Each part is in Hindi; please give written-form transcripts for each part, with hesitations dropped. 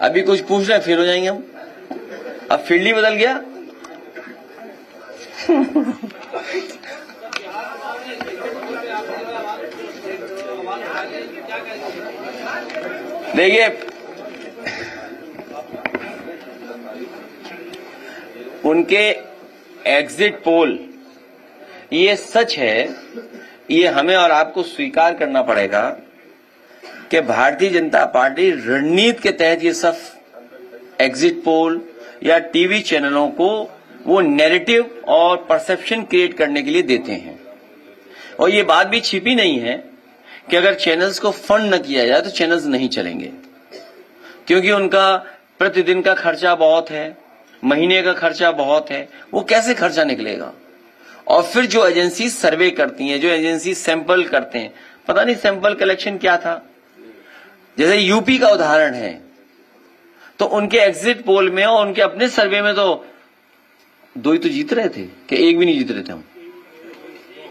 अभी कुछ पूछ रहे हैं फिर हो जाएंगे हम। अब फील्ड ही बदल गया। देखिए, उनके एग्जिट पोल, ये सच है, ये हमें और आपको स्वीकार करना पड़ेगा कि भारतीय जनता पार्टी रणनीति के तहत ये सब एग्जिट पोल या टीवी चैनलों को वो नैरेटिव और परसेप्शन क्रिएट करने के लिए देते हैं। और ये बात भी छिपी नहीं है कि अगर चैनल्स को फंड न किया जाए तो चैनल्स नहीं चलेंगे, क्योंकि उनका प्रतिदिन का खर्चा बहुत है, महीने का खर्चा बहुत है, वो कैसे खर्चा निकलेगा। और फिर जो एजेंसी सर्वे करती हैं, जो एजेंसी सैंपल करते हैं, पता नहीं सैंपल कलेक्शन क्या था। जैसे यूपी का उदाहरण है, तो उनके एग्जिट पोल में और उनके अपने सर्वे में तो 2 ही तो जीत रहे थे कि एक भी नहीं जीत रहे थे हम,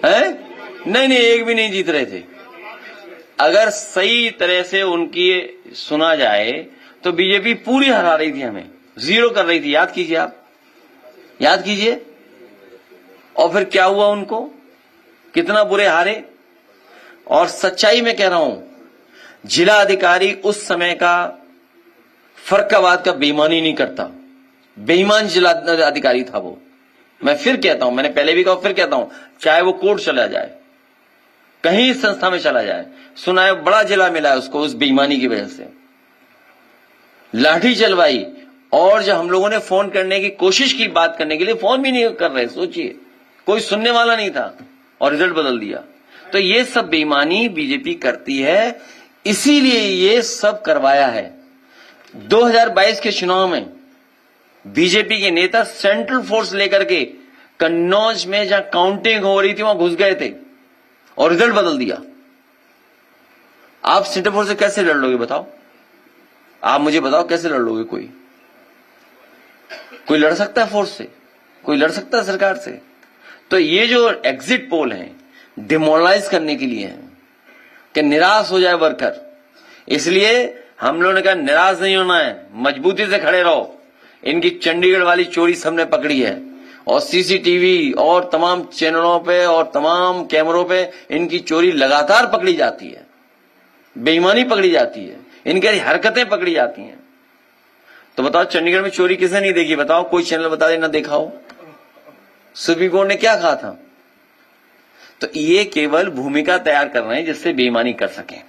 हैं? नहीं, एक भी नहीं जीत रहे थे। अगर सही तरह से उनकी सुना जाए तो बीजेपी पूरी हरा रही थी, हमें जीरो कर रही थी। याद कीजिए, आप याद कीजिए। और फिर क्या हुआ, उनको कितना बुरे हारे। और सच्चाई में कह रहा हूं, जिला अधिकारी उस समय का फर्काबाद का बेईमानी नहीं करता, बेईमान जिला अधिकारी था वो। मैं फिर कहता हूं, मैंने पहले भी कहा, फिर कहता हूं, चाहे वो कोर्ट चला जाए, कहीं संस्था में चला जाए, सुना है बड़ा जिला मिला है उसको उस बेईमानी की वजह से, लाठी चलवाई। और जब हम लोगों ने फोन करने की कोशिश की, बात करने के लिए, फोन भी नहीं कर रहे, सोचिए, कोई सुनने वाला नहीं था, और रिजल्ट बदल दिया। तो ये सब बेईमानी बीजेपी करती है, इसीलिए ये सब करवाया है। 2022 के चुनाव में बीजेपी के नेता सेंट्रल फोर्स लेकर के कन्नौज में जहां काउंटिंग हो रही थी वहां घुस गए थे और रिजल्ट बदल दिया। आप सेंट्रल फोर्स से कैसे लड़ लोगे, बताओ? आप मुझे बताओ, कैसे लड़ लोगे? कोई लड़ सकता है फोर्स से? कोई लड़ सकता है सरकार से? तो ये जो एग्जिट पोल है, डिमोरलाइज करने के लिए है कि निराश हो जाए वर्कर। इसलिए हम लोगों ने कहा निराश नहीं होना है, मजबूती से खड़े रहो। इनकी चंडीगढ़ वाली चोरी सबने पकड़ी है, और सीसीटीवी और तमाम चैनलों पे और तमाम कैमरों पे इनकी चोरी लगातार पकड़ी जाती है, बेईमानी पकड़ी जाती है, इनकी हरकतें पकड़ी जाती हैं। तो बताओ, चंडीगढ़ में चोरी किसने नहीं देखी? बताओ, कोई चैनल बता देना देखा हो। सुप्रीम कोर्ट ने क्या कहा था? तो ये केवल भूमिका तैयार कर रहे हैं जिससे बेईमानी कर सकें।